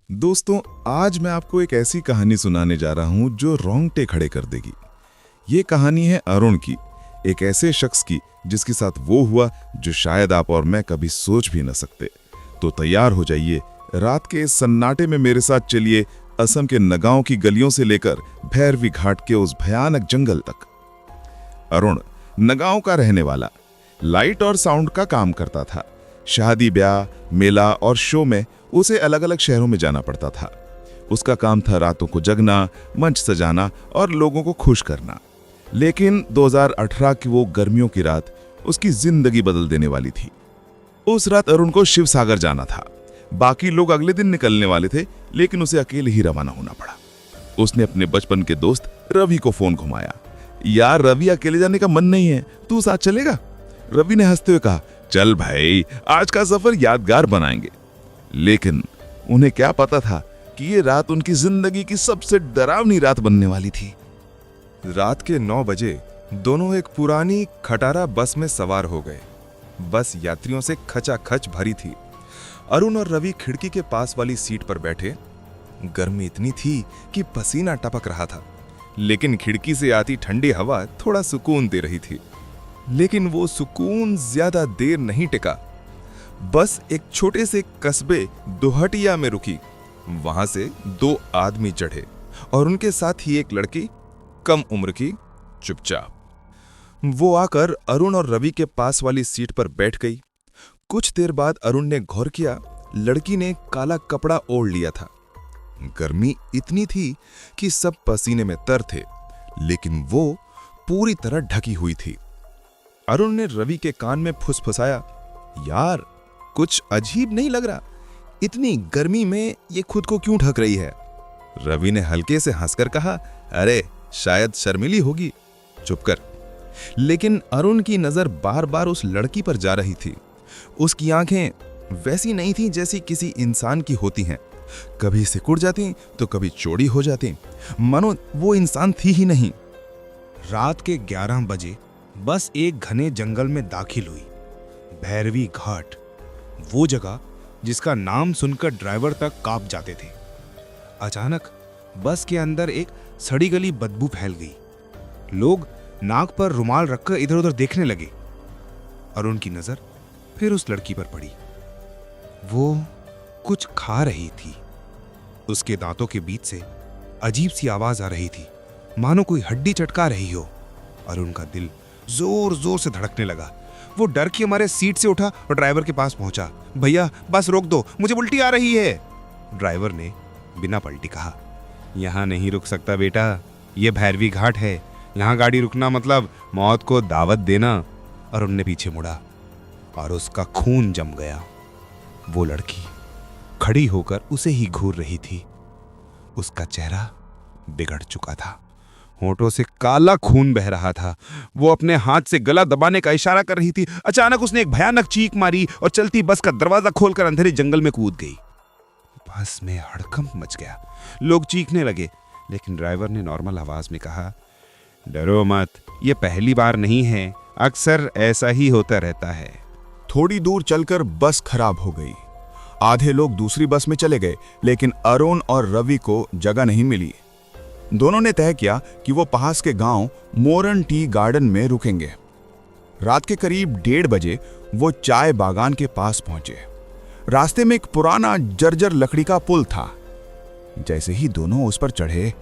दोस्तों, आज मैं आपको एक ऐसी कहानी सुनाने जा रहा हूं जो रोंगटे खड़े कर देगी। ये कहानी है अरुण की, एक ऐसे शख्स की जिसके साथ वो हुआ जो शायद आप और मैं कभी सोच भी न सकते। तो तैयार हो जाइए, रात के इस सन्नाटे में मेरे साथ चलिए असम के नगांव की गलियों से लेकर भैरवी घाट के उस भयानक जंगल तक। अरुण नगांव का रहने वाला, लाइट और साउंड का काम करता था। शादी ब्याह, मेला और शो में उसे अलग अलग शहरों में जाना पड़ता था। उसका काम था रातों को जगना, मंच सजाना और लोगों को खुश करना। लेकिन 2018 की वो गर्मियों की रात उसकी जिंदगी बदल देने वाली थी। उस रात अरुण को शिव सागर जाना था। बाकी लोग अगले दिन निकलने वाले थे, लेकिन उसे अकेले ही रवाना होना पड़ा। उसने अपने बचपन के दोस्त रवि को फोन घुमाया। यार रवि, अकेले जाने का मन नहीं है, तू साथ चलेगा? रवि ने हंसते हुए कहा, चल भाई, आज का सफर यादगार बनाएंगे। लेकिन उन्हें क्या पता था कि ये रात उनकी जिंदगी की सबसे डरावनी रात बनने वाली थी। रात के 9 बजे दोनों एक पुरानी खटारा बस में सवार हो गए। बस यात्रियों से खचाखच भरी थी। अरुण और रवि खिड़की के पास वाली सीट पर बैठे। गर्मी इतनी थी कि पसीना टपक रहा था, लेकिन खिड़की से आती ठंडी हवा थोड़ा सुकून दे रही थी। लेकिन वो सुकून ज्यादा देर नहीं टिका। बस एक छोटे से कस्बे दोहटिया में रुकी। वहां से 2 आदमी चढ़े और उनके साथ ही एक लड़की, कम उम्र की, चुपचाप। वो आकर अरुण और रवि के पास वाली सीट पर बैठ गई। कुछ देर बाद अरुण ने गौर किया, लड़की ने काला कपड़ा ओढ़ लिया था। गर्मी इतनी थी कि सब पसीने में तर थे, लेकिन वो पूरी तरह ढकी हुई थी। अरुण ने रवि के कान में फुसफुसाया, यार कुछ अजीब नहीं लग रहा? इतनी गर्मी में ये खुद को क्यों ढक रही है? रवि ने हल्के से हंसकर कहा, अरे शायद शर्मिली होगी, चुप कर। लेकिन अरुण की नजर बार बार उस लड़की पर जा रही थी। उसकी आंखें वैसी नहीं थी जैसी किसी इंसान की होती हैं। कभी सिकुड़ जाती तो कभी चौड़ी हो जाती, मानो वो इंसान थी ही नहीं। रात के 11 बजे बस एक घने जंगल में दाखिल हुई। भैरवी घाट, वो जगह जिसका नाम सुनकर ड्राइवर तक कांप जाते थे। अचानक बस के अंदर एक सड़ी गली बदबू फैल गई। लोग नाक पर रुमाल रखकर इधर उधर देखने लगे। अरुण की नजर फिर उस लड़की पर पड़ी। वो कुछ खा रही थी। उसके दांतों के बीच से अजीब सी आवाज आ रही थी, मानो कोई हड्डी चटका रही हो। अरुण का दिल जोर जोर से धड़कने लगा। वो डर के मारे सीट से उठा और ड्राइवर के पास पहुंचा। भैया बस रोक दो, मुझे उल्टी आ रही है। ड्राइवर ने बिना पलटी कहा, यहां नहीं रुक सकता बेटा, ये भैरवी घाट है। यहां गाड़ी रुकना मतलब मौत को दावत देना। अरुण ने पीछे मुड़ा और उसका खून जम गया। वो लड़की खड़ी होकर उसे ही घूर रही थी। उसका चेहरा बिगड़ चुका था, होठों से काला खून बह रहा था। वो अपने हाथ से गला दबाने का इशारा कर रही थी। अचानक उसने एक भयानक चीख मारी और चलती बस का दरवाजा खोलकर अंधेरे जंगल में कूद गई। बस में हड़कंप मच गया। लोग चीखने लगे, लेकिन ड्राइवर ने नॉर्मल आवाज में कहा, डरो मत, ये पहली बार नहीं है, अक्सर ऐसा ही होता रहता है। थोड़ी दूर चलकर बस खराब हो गई। आधे लोग दूसरी बस में चले गए, लेकिन अरुण और रवि को जगह नहीं मिली। दोनों ने तय किया कि वो पास के गांव मोरन टी गार्डन में रुकेंगे। रात के करीब 1:30 बजे वो चाय बागान के पास पहुंचे। रास्ते में एक पुराना जर्जर लकड़ी का पुल था। जैसे ही दोनों उस पर चढ़े,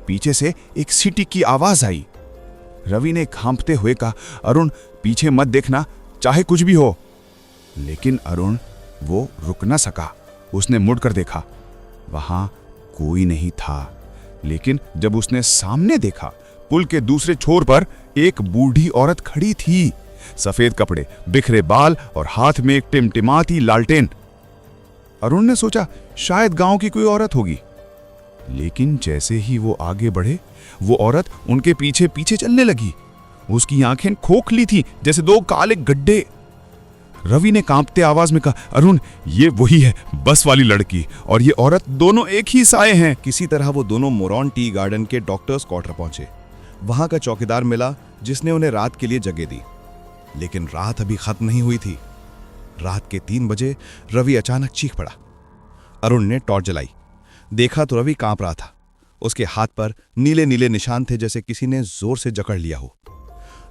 पीछे से एक सीटी की आवाज आई। रवि ने कांपते हुए कहा, अरुण पीछे मत देखना, चाहे कुछ भी हो। लेकिन अरुण वो रुक न सका। उसने मुड़कर देखा, वहां कोई नहीं था। लेकिन जब उसने सामने देखा, पुल के दूसरे छोर पर एक बूढ़ी औरत खड़ी थी। सफेद कपड़े, बिखरे बाल और हाथ में एक टिमटिमाती लालटेन। अरुण ने सोचा शायद गांव की कोई औरत होगी। लेकिन जैसे ही वो आगे बढ़े, वो औरत उनके पीछे पीछे चलने लगी। उसकी आंखें खोखली थी जैसे 2 काले गड्ढे। रवि ने कांपते आवाज में कहा, अरुण ये वही है, बस वाली लड़की और ये औरत, दोनों एक ही साए हैं। किसी तरह वो दोनों मोरन टी गार्डन के डॉक्टर्स क्वार्टर पहुंचे। वहां का चौकीदार मिला जिसने उन्हें रात के लिए जगह दी। लेकिन रात अभी खत्म नहीं हुई थी। रात के 3 बजे रवि अचानक चीख पड़ा। अरुण ने टॉर्च जलाई देखा तो रवि कांप रहा था। उसके हाथ पर नीले नीले निशान थे, जैसे किसी ने जोर से जकड़ लिया हो।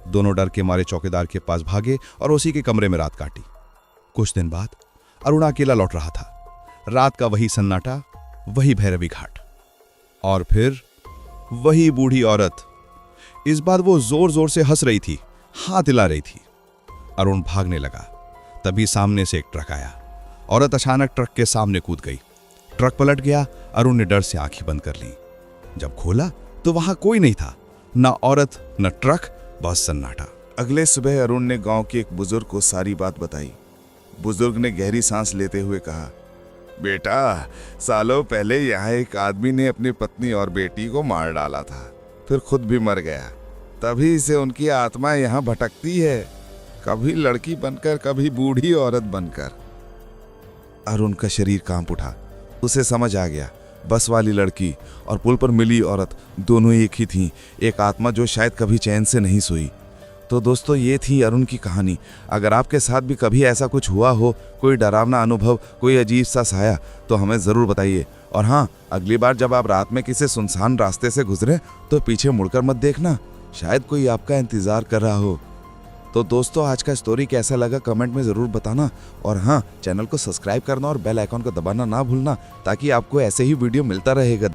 दोनों डर के मारे चौकीदार के पास भागे और उसी के कमरे में रात काटी। कुछ दिन बाद अरुणा अकेला लौट रहा था। रात का वही सन्नाटा, वही भैरवी घाट, और फिर वही बूढ़ी औरत। इस बार वो जोर जोर से हंस रही थी, हाथ हिला रही थी। अरुण भागने लगा, तभी सामने से एक ट्रक आया। औरत अचानक ट्रक के सामने कूद गई। ट्रक पलट गया। अरुण ने डर से आंखें बंद कर ली। जब खोला तो वहां कोई नहीं था, न औरत न ट्रक, बस सन्नाटा। अगले सुबह अरुण ने गांव के एक बुजुर्ग को सारी बात बताई। बुजुर्ग ने गहरी सांस लेते हुए कहा, बेटा, सालों पहले यहाँ एक आदमी ने अपनी पत्नी और बेटी को मार डाला था, फिर खुद भी मर गया। तभी से उनकी आत्मा यहाँ भटकती है, कभी लड़की बनकर, कभी बूढ़ी औरत बनकर। अरुण का शरीर कांप उठा। उसे समझ आ गया, बस वाली लड़की और पुल पर मिली औरत दोनों एक ही थीं, एक आत्मा जो शायद कभी चैन से नहीं सोई। तो दोस्तों, ये थी अरुण की कहानी। अगर आपके साथ भी कभी ऐसा कुछ हुआ हो, कोई डरावना अनुभव, कोई अजीब सा साया, तो हमें ज़रूर बताइए। और हाँ, अगली बार जब आप रात में किसी सुनसान रास्ते से गुजरें तो पीछे मुड़कर मत देखना, शायद कोई आपका इंतज़ार कर रहा हो। तो दोस्तों, आज का स्टोरी कैसा लगा कमेंट में ज़रूर बताना। और हाँ, चैनल को सब्सक्राइब करना और बेल आइकॉन को दबाना ना भूलना, ताकि आपको ऐसे ही वीडियो मिलता रहेगा।